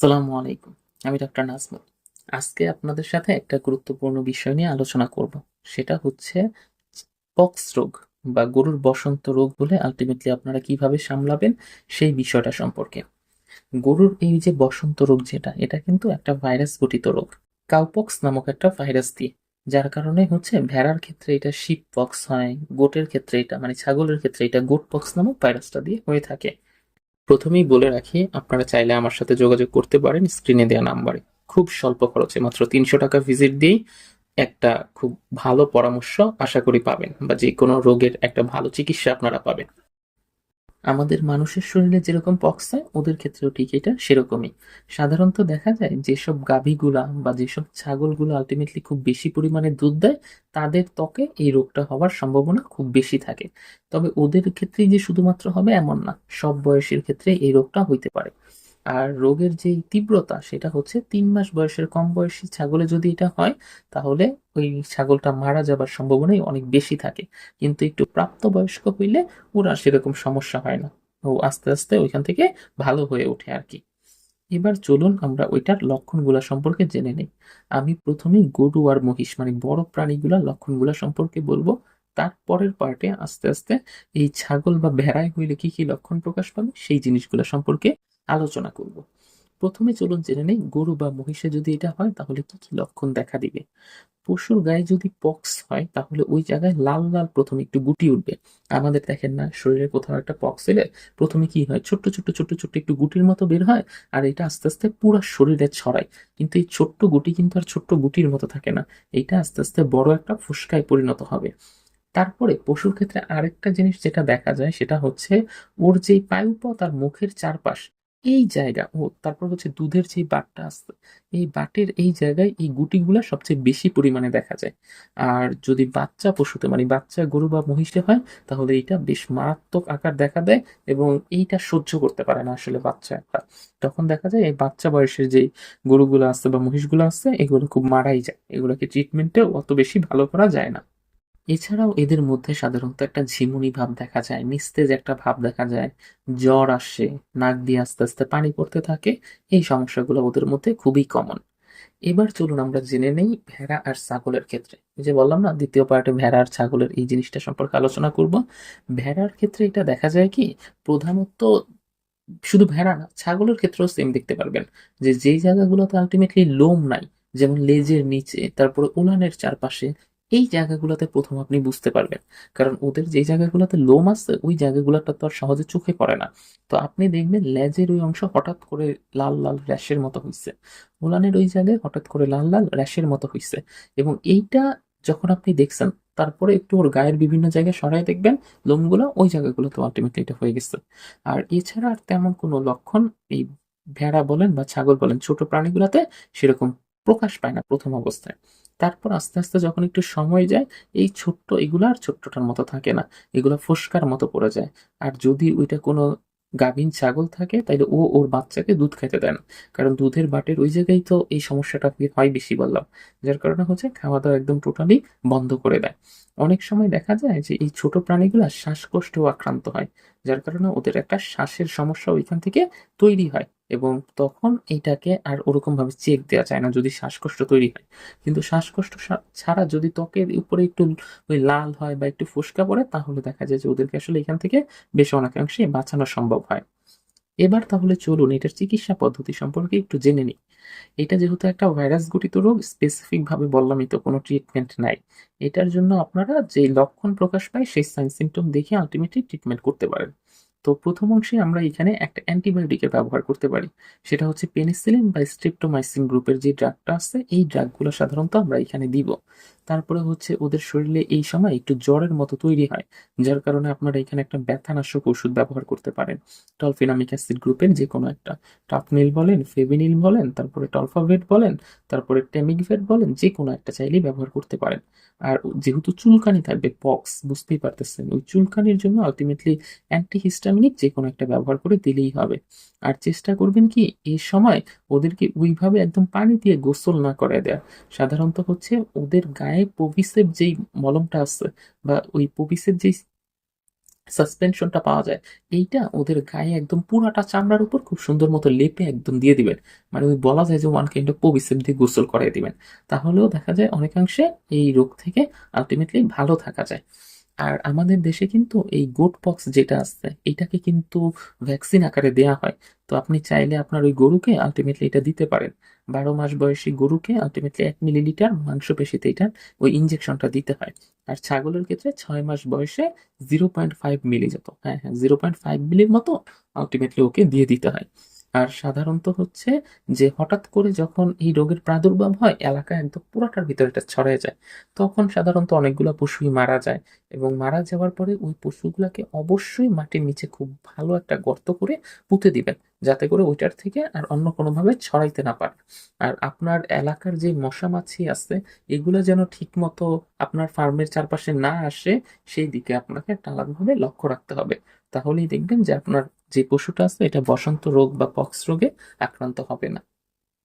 আসসালামু আলাইকুম। আমি ডক্টর নাজমুল। আজকে আপনাদের সাথে একটা গুরুত্বপূর্ণ বিষয় নিয়ে আলোচনা করব। সেটা হচ্ছে পক্স রোগ বা গরুর বসন্ত রোগ হলে আল্টিমেটলি আপনারা কিভাবে সামলাবেন সেই বিষয়টা সম্পর্কে। গরুর এই যে বসন্ত রোগ যেটা, এটা কিন্তু একটা ভাইরাস ঘটিত রোগ। কাউপক্স নামক একটা ভাইরাস দিয়ে। যার কারণে হচ্ছে ভেড়ার ক্ষেত্রে এটা শিপ পক্স হয়, গোটের ক্ষেত্রে এটা মানে ছাগলের ক্ষেত্রে এটা গোট পক্স নামক ভাইরাসটা দিয়ে হয়ে থাকে। প্রথমেই বলে রাখি, আপনারা চাইলে আমার সাথে যোগাযোগ করতে পারেন স্ক্রিনে দেওয়া নাম্বারে। খুব স্বল্প খরচে মাত্র ৩০০ টাকা ভিজিট দিয়েই একটা খুব ভালো পরামর্শ আশা করি পাবেন, বা যে কোনো রোগের একটা ভালো চিকিৎসা আপনারা পাবেন। আমাদের মানুষের শরীরে যেরকম পক্স হয় ওদের ক্ষেত্রেও ঠিক এটা সেরকমই। সাধারণত দেখা যায় যেসব গাভীগুলা বা যেসব ছাগলগুলো আলটিমেটলি খুব বেশি পরিমাণে দুধ দেয়, তাদের ত্বকে এই রোগটা হওয়ার সম্ভাবনা খুব বেশি থাকে। তবে ওদের ক্ষেত্রেই যে শুধুমাত্র হবে এমন না, সব বয়সের ক্ষেত্রে এই রোগটা হইতে পারে। আর রোগের যেই তীব্রতা সেটা হচ্ছে ৩ মাস বয়সের কম বয়সী ছাগলে যদি এটা হয়, তাহলে ওই ছাগলটা মারা যাবার সম্ভাবনাই অনেক বেশি থাকে। কিন্তু একটু প্রাপ্তবয়স্ক হইলে ওর আর সেরকম সমস্যা হয় না। ও আস্তে আস্তে ওইখান থেকে ভালো হয়ে ওঠে আর কি। এবার চলুন আমরা ওইটার লক্ষণগুলা সম্পর্কে জেনে নেই। আমি প্রথমেই গরু আর মহিষ মানে বড় প্রাণীগুলার লক্ষণগুলা সম্পর্কে বলবো। তারপরের পার্টে আস্তে আস্তে এই ছাগল বা ভেড়ায় হইলে কি কি লক্ষণ প্রকাশ পাবে সেই জিনিসগুলো সম্পর্কে আলোচনা করব। প্রথমে চলুন জেনে নেই গরু বা মহিষে যদি এটা হয় তাহলে কি কি লক্ষণ দেখা দিবে। পশুর গায়ে যদি পক্স হয় তাহলে ওই জায়গায় লাল লাল প্রথমে একটু গুটি উঠবে। আমাদের দেখেন না, শরীরে কোথাও একটা পক্স এলে প্রথমে কি হয়, ছোট্ট ছোট্ট ছোট্ট ছোট্ট একটু গুটির মতো বের হয়। আর এটা আস্তে আস্তে পুরো শরীরে ছড়ায়। কিন্তু এই ছোট্ট গুটি কিন্তু আর ছোট্ট গুটির মতো থাকে না। এইটা আস্তে আস্তে বড় একটা ফুসকায় পরিণত হবে। তারপরে পশুর ক্ষেত্রে আরেকটা জিনিস যেটা দেখা যায় সেটা হচ্ছে ওর যেই পায়ুপথ আর মুখের চারপাশ, এই জায়গা ও তারপর হচ্ছে দুধের যে বাটটা আছে, এই বাটের এই জায়গায় এই গুটিগুলা সবচেয়ে বেশি পরিমাণে দেখা যায়। আর যদি বাচ্চা পশুতে মানে বাচ্চা গরু বা মহিষে হয়, তাহলে এটা বেশ মারাত্মক আকার দেখা দেয়। এবং এইটা সহ্য করতে পারে না আসলে বাচ্চা একটা। তখন দেখা যায় এই বাচ্চা বয়সের যে গরুগুলো আছে বা মহিষগুলো আছে এগুলো খুব মারাই যায়, এগুলোকে ট্রিটমেন্টেও অত বেশি ভালো করা যায় না। এছাড়াও এদের মধ্যে সাধারণত একটা ঝিমুনি ভাব দেখা যায়, নিস্তেজ একটা ভাব দেখা যায়, জ্বর আসে, নাক দিয়ে আস্তে আস্তে পানি পড়তে থাকে। এই সমস্যাগুলো ওদের মধ্যে খুবই কমন। এবার চলুন আমরা জেনে নেই ভেড়া আর ছাগলের ক্ষেত্রে। এই যে বললাম না, দ্বিতীয় পার্টে ভেড়া আর ছাগলের এই জিনিসটা সম্পর্কে আলোচনা করব। ভেড়ার ক্ষেত্রে এটা দেখা যায় কি, প্রধানত শুধু ভেড়া না, ছাগলের ক্ষেত্রেও সেম দেখতে পারবেন যে যেই জায়গাগুলোতে আলটিমেটলি লোম নাই, যেমন লেজের নিচে, তারপরে উলানের চারপাশে, এই জায়গাগুলোতে প্রথম আপনি বুঝতে পারবেন। কারণ ওদের যেই জায়গাগুলোতে লোম আছে ওই জায়গাগুলোটা তো আর সহজে চোখে পড়ে না। তো আপনি দেখবেন লেজের ওই অংশ হঠাৎ করে লাল লাল র্যাশের মতো হইছে, উলানের ওই জায়গায় হঠাৎ করে লাল লাল র্যাশের মতো হইছে। এবং এইটা যখন আপনি দেখছেন, তারপরে একটু ওর গায়ের বিভিন্ন জায়গায় সরাই দেখবেন লোমগুলো ওই জায়গাগুলো তো আলটিমেটলি এটা হয়ে গেছে। আর এছাড়া আর তেমন কোনো লক্ষণ এই ভেড়া বলেন বা ছাগল বলেন ছোট প্রাণীগুলোতে সেরকম প্রকাশ পায় না প্রথম অবস্থায়। তারপর আস্তে আস্তে যখন একটু সময় যায়, এই ছোট্ট এগুলো আর ছোট্টটার মতো থাকে না, এগুলো ফোস্কার মতো পড়ে যায়। আর যদি ওইটা কোনো গাভীন ছাগল থাকে তাইলে ও ওর বাচ্চাকে দুধ খাইতে দেয় না। কারণ দুধের বাটের ওই জায়গায় তো এই সমস্যাটা হয় বেশি বললাম। যার কারণে হচ্ছে খাওয়া দাওয়া একদম টোটালি বন্ধ করে দেয়। অনেক সময় দেখা যায় যে এই ছোট প্রাণীগুলা শ্বাসকষ্টেও আক্রান্ত হয়। যার কারণে ওদের একটা শ্বাসের সমস্যা ওইখান থেকে তৈরি হয়। এবং তখন এইটাকে আর ওরকম ভাবে চেক দেওয়া যায় না যদি শ্বাসকষ্ট তৈরি হয়। কিন্তু শ্বাসকষ্ট ছাড়া যদি ত্বকের উপরে একটু ওই লাল হয় বা একটু ফোস্কা পড়ে, তাহলে দেখা যায় যে ওদেরকে আসলে এখান থেকে বেশ অনেকাংশে বাঁচানো সম্ভব হয়। এবার তাহলে চলুন এটার চিকিৎসা পদ্ধতি সম্পর্কে একটু জেনে নিই। এটা যেহেতু একটা ভাইরাস ঘটিত রোগ, স্পেসিফিক ভাবে বললামই তো কোনো ট্রিটমেন্ট নাই। এটার জন্য আপনারা যে লক্ষণ প্রকাশ পায় সেই সাইন সিম্পটম দেখে আল্টিমেটলি ট্রিটমেন্ট করতে পারেন। তো প্রথম অংশে আমরা এখানে একটা অ্যান্টিবায়োটিকের ব্যবহার করতে পারি। সেটা হচ্ছে পেনিসিলিন বা স্ট্রেপ্টোমাইসিন গ্রুপের যে ড্রাগটা আছে, এই ড্রাগগুলো সাধারণত আমরা এখানে দিব। তারপরে হচ্ছে ওদের শরীরে এই সময় একটু জ্বরের মতো তৈরি হয়, যার কারণে আপনারা এখানে একটা ব্যথানাশক ওষুধ ব্যবহার করতে পারেন। টলফেনামিক অ্যাসিড গ্রুপের যে কোনো একটা, টপনিল বলেন, ফেভিনিল বলেন, তারপরে টলফাভেট বলেন, তারপরে টেমিকভেট বলেন, যে কোনো একটা চাইলেই ব্যবহার করতে পারেন। আর যেহেতু চুলকানি থাকবে, পক্স বুঝতেই পারতেছেন, ওই চুলকানির জন্য আলটিমেটলি অ্যান্টিহিস্টামিনিক যে কোনো একটা ব্যবহার করে দিলেই হবে। আর চেষ্টা করবেন কি এই সময় ওদেরকে ওইভাবে একদম পানি দিয়ে গোসল না করায় দেয়া। সাধারণত হচ্ছে ওদের গায়ে পভিসের যেই মলমটা আছে বা ওই পভিসের যেই সাসপেনশনটা পাওয়া যায়, এইটা ওদের গায়ে একদম পুরাটা চামড়ার উপর খুব সুন্দর মতো লেপে একদম দিয়ে দিবেন। মানে ওই বলা যায় যে ওয়ান কাইন্ড অফ পবিসেপ দিয়ে গোসল করাই দিবেন। তাহলেও দেখা যায় অনেকাংশে এই রোগ থেকে আলটিমেটলি ভালো থাকা যায়। আর আমাদের দেশে কিন্তু এই গোট পক্স যেটা আছে এটাকে কিন্তু ভ্যাকসিন আকারে দেয়া হয়। তো আপনি চাইলে আপনার ওই গরুকে আলটিমেটলি এটা দিতে পারেন। 12 মাস বয়সী গরুকে আলটিমেটলি 1 মিলিলিটার মাংসপেশিতে এটা ওই ইনজেকশনটা দিতে হয়। আর ছাগলের ক্ষেত্রে 6 মাস বয়সে 0.5 মিলি যত, হ্যাঁ হ্যাঁ 0.5 মিলির মতো আলটিমেটলি ওকে দিয়ে দিতে হয়। আর সাধারণত হচ্ছে যে হঠাৎ করে যখন এই রোগের প্রাদুর্ভাব হয় এলাকা একদম পুরাটার ভিতরে এটা ছড়ায় যায়, তখন সাধারণত অনেকগুলো পশুই মারা যায়। এবং মারা যাওয়ার পরে ওই পশুগুলাকে অবশ্যই মাটির নিচে খুব ভালো একটা গর্ত করে পুঁতে দিবেন, যাতে করে ওইটার থেকে আর অন্য কোনোভাবে ছড়াইতে না পারে। আর আপনার এলাকার যে মশা মাছি আছে এগুলো যেন ঠিক মতো আপনার ফার্মের চারপাশে না আসে, সেই দিকে আপনাকে একটা আলাদাভাবে লক্ষ্য রাখতে হবে। তাহলেই দেখবেন যে আপনার যে পশুটা আছে এটা বসন্ত রোগ বা পক্স রোগে আক্রান্ত হবে না।